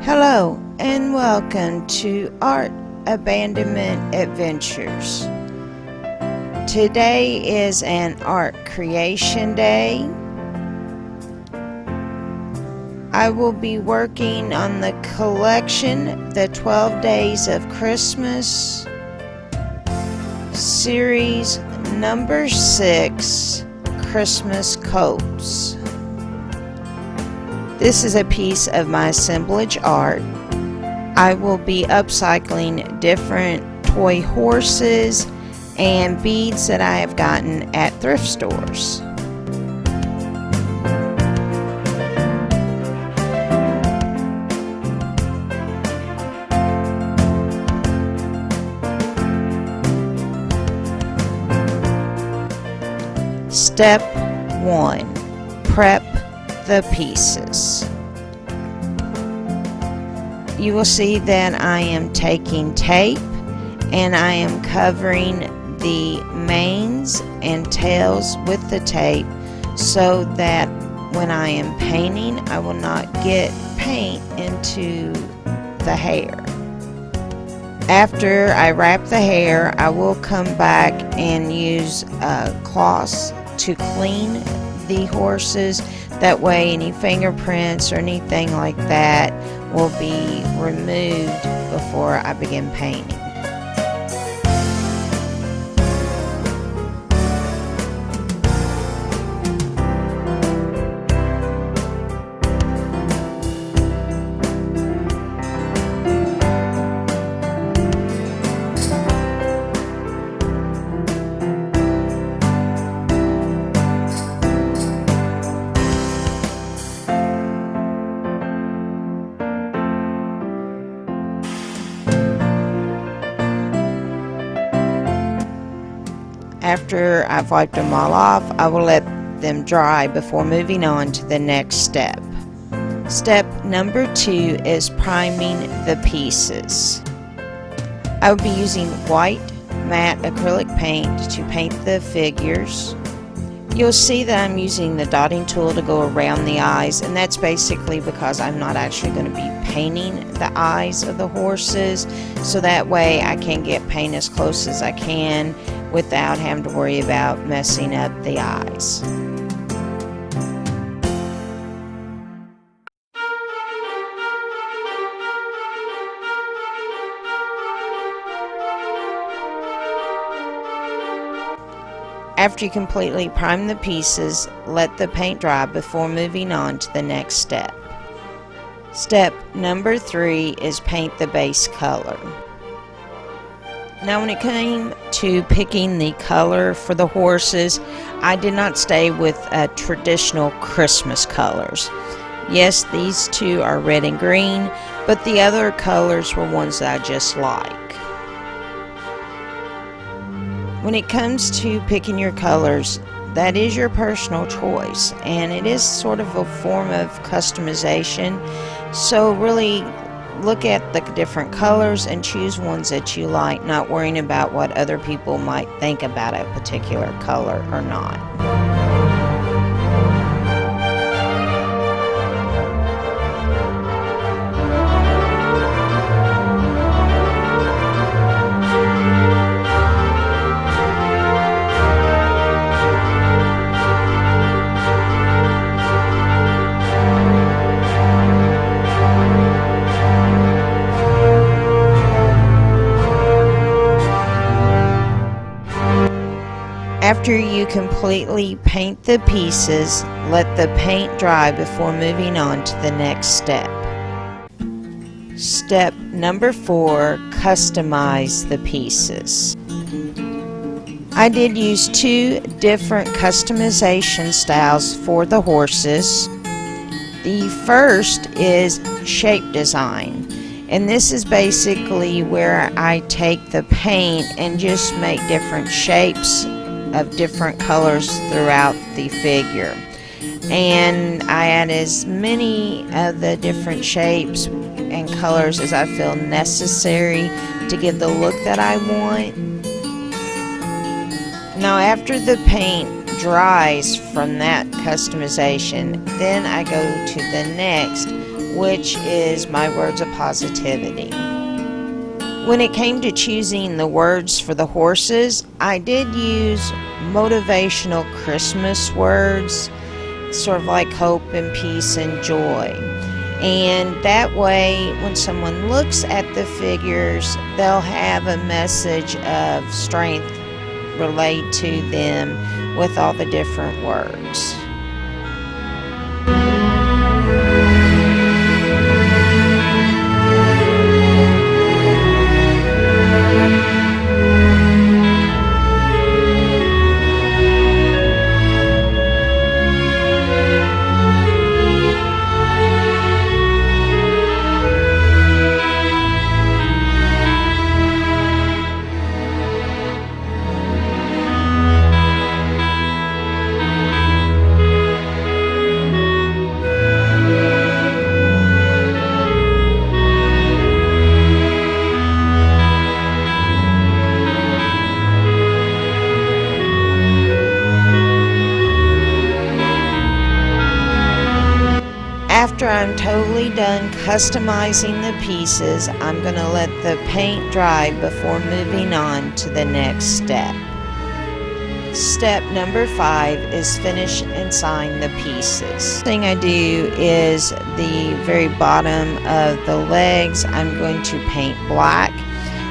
Hello and welcome to Art Abandonment Adventures. Today is an art creation day. I will be working on the collection, The 12 Days of Christmas, series number 6, Christmas Colts. This is a piece of my assemblage art. I will be upcycling different toy horses and beads that I have gotten at thrift stores. Step 1. Prep the pieces. You will see that I am taking tape and I am covering the manes and tails with the tape so that when I am painting I will not get paint into the hair. After I wrap the hair, I will come back and use cloths to clean the horses. That way any fingerprints or anything like that will be removed before I begin painting. After I've wiped them all off, I will let them dry before moving on to the next step. Step number 2 is priming the pieces. I will be using white matte acrylic paint to paint the figures. You'll see that I'm using the dotting tool to go around the eyes, and that's basically because I'm not actually going to be painting the eyes of the horses, so that way I can get paint as close as I can without having to worry about messing up the eyes. After you completely prime the pieces, let the paint dry before moving on to the next step. Step number 3 is paint the base color. Now when it came to picking the color for the horses, I did not stay with traditional Christmas colors. Yes, these two are red and green, but the other colors were ones that I just like. When it comes to picking your colors, that is your personal choice, and it is sort of a form of customization. So really look at the different colors and choose ones that you like, not worrying about what other people might think about a particular color or not. After you completely paint the pieces, let the paint dry before moving on to the next step. Step number 4, customize the pieces. I did use 2 different customization styles for the horses. The first is shape design, and this is basically where I take the paint and just make different shapes of different colors throughout the figure, and I add as many of the different shapes and colors as I feel necessary to give the look that I want. Now after the paint dries from that customization, then I go to the next, which is my words of positivity. When it came to choosing the words for the horses, I did use motivational Christmas words, sort of like hope and peace and joy. And that way, when someone looks at the figures, they'll have a message of strength relayed to them with all the different words. After I'm totally done customizing the pieces, I'm going to let the paint dry before moving on to the next step. Step number 5 is finish and sign the pieces. The thing I do is the very bottom of the legs I'm going to paint black,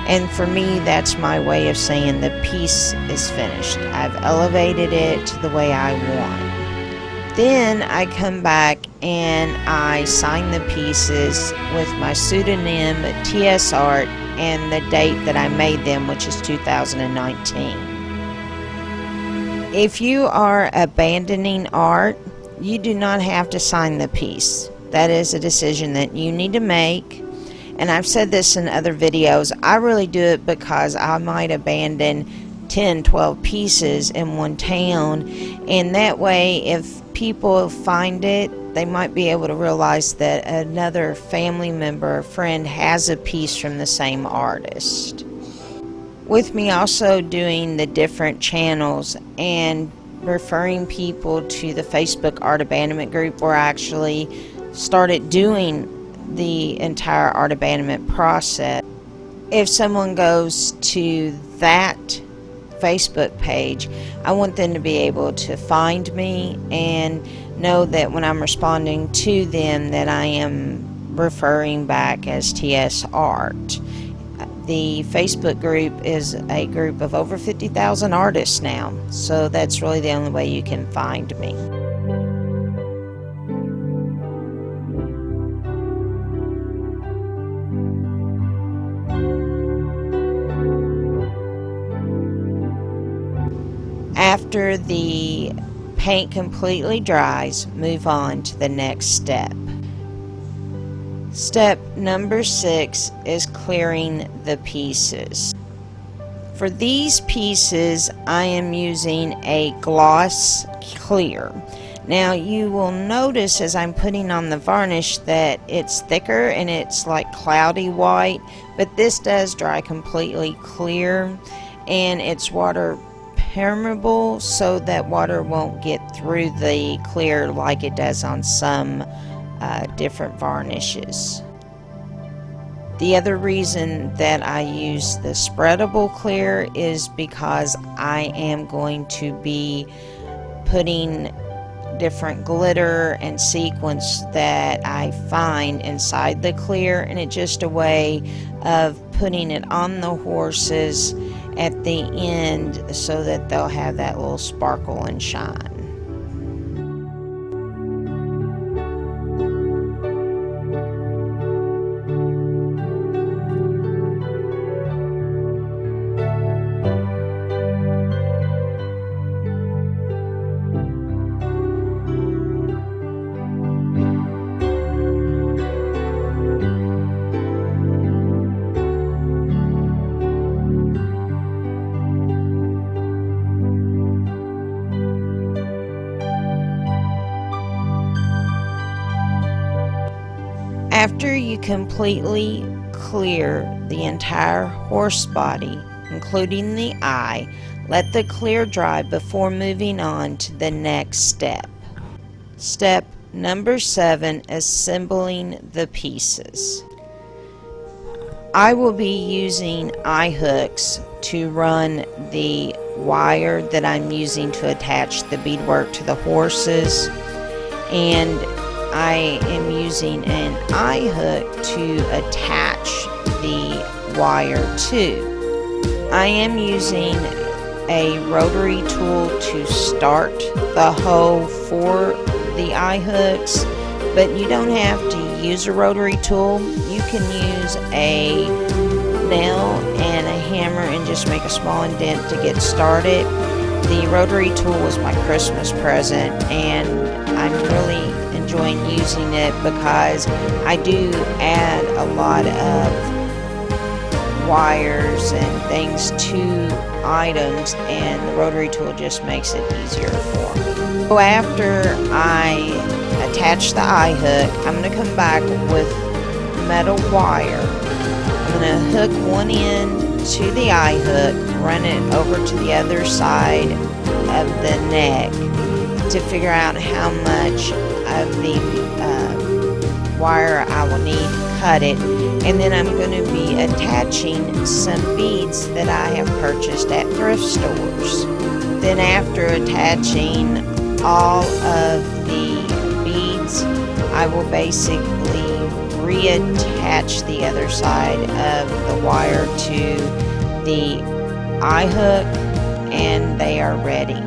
and for me that's my way of saying the piece is finished. I've elevated it to the way I want. Then I come back and I sign the pieces with my pseudonym TSart and the date that I made them, which is 2019. If you are abandoning art, you do not have to sign the piece. That is a decision that you need to make. And I've said this in other videos. I really do it because I might abandon 10, 12 pieces in one town, and that way if people find it, they might be able to realize that another family member or friend has a piece from the same artist. With me also doing the different channels and referring people to the Facebook art abandonment group, where I actually started doing the entire art abandonment process. If someone goes to that Facebook page, I want them to be able to find me and know that when I'm responding to them that I am referring back as TSart. The Facebook group is a group of over 50,000 artists now, so that's really the only way you can find me. After the paint completely dries, move on to the next step. Step number 6 is clearing the pieces. For these pieces, I am using a gloss clear. Now you will notice as I'm putting on the varnish that it's thicker and it's like cloudy white, but this does dry completely clear, and it's water permeable, so that water won't get through the clear like it does on some different varnishes. The other reason that I use the spreadable clear is because I am going to be putting different glitter and sequins that I find inside the clear, and it's just a way of putting it on the horses at the end so that they'll have that little sparkle and shine. After you completely clear the entire horse body, including the eye, Let the clear dry before moving on to the next step. Step number 7, assembling the pieces. I will be using eye hooks to run the wire that I'm using to attach the beadwork to the horses, and I am using an eye hook to attach the wire to. I am using a rotary tool to start the hoe for the eye hooks, but you don't have to use a rotary tool. You can use a nail and a hammer and just make a small indent to get started. The rotary tool was my Christmas present, and I'm really enjoying using it because I do add a lot of wires and things to items, and the rotary tool just makes it easier for me. So after I attach the eye hook, I'm going to come back with metal wire. I'm going to hook one end to the eye hook, run it over to the other side of the neck to figure out how much of the wire I will need to cut it, and then I'm going to be attaching some beads that I have purchased at thrift stores. Then after attaching all of the beads, I will basically reattach the other side of the wire to the eye hook, and they are ready.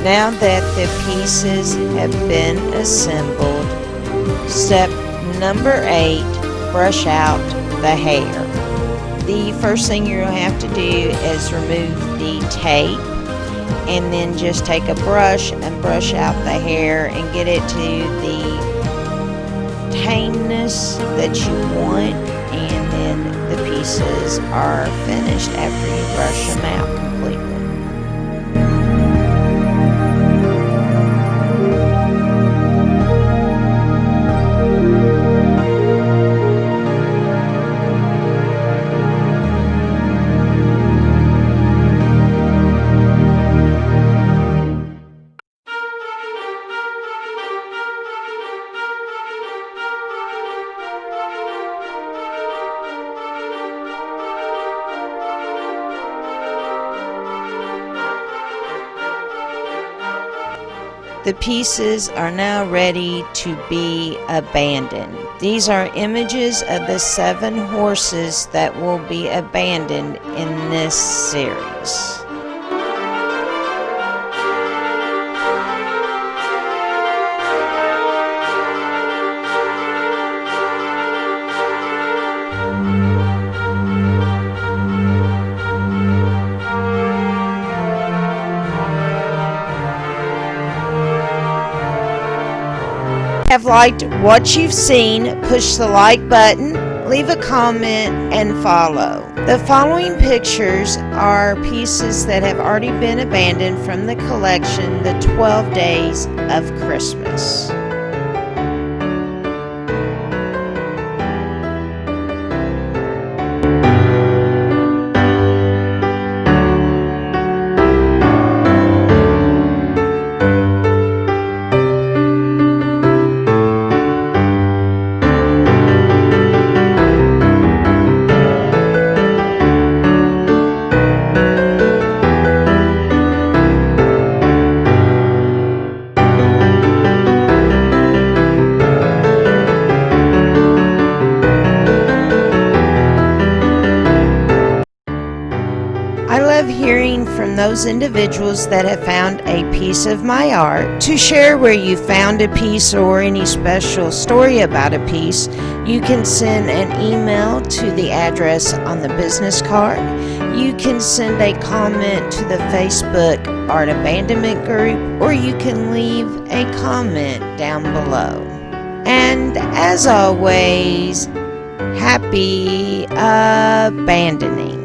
Now that the pieces have been assembled, step number 8, brush out the hair. The first thing you're going to have to do is remove the tape, and then just take a brush and brush out the hair and get it to the tameness that you want, and then the pieces are finished after you brush them out completely. The pieces are now ready to be abandoned. These are images of the 7 horses that will be abandoned in this series. Have liked what you've seen, push the like button, leave a comment, and follow. The following pictures are pieces that have already been abandoned from the collection, The 12 Days of Christmas. I love hearing from those individuals that have found a piece of my art. To share where you found a piece or any special story about a piece, you can send an email to the address on the business card. You can send a comment to the Facebook Art Abandonment group, or you can leave a comment down below. And as always, happy abandoning.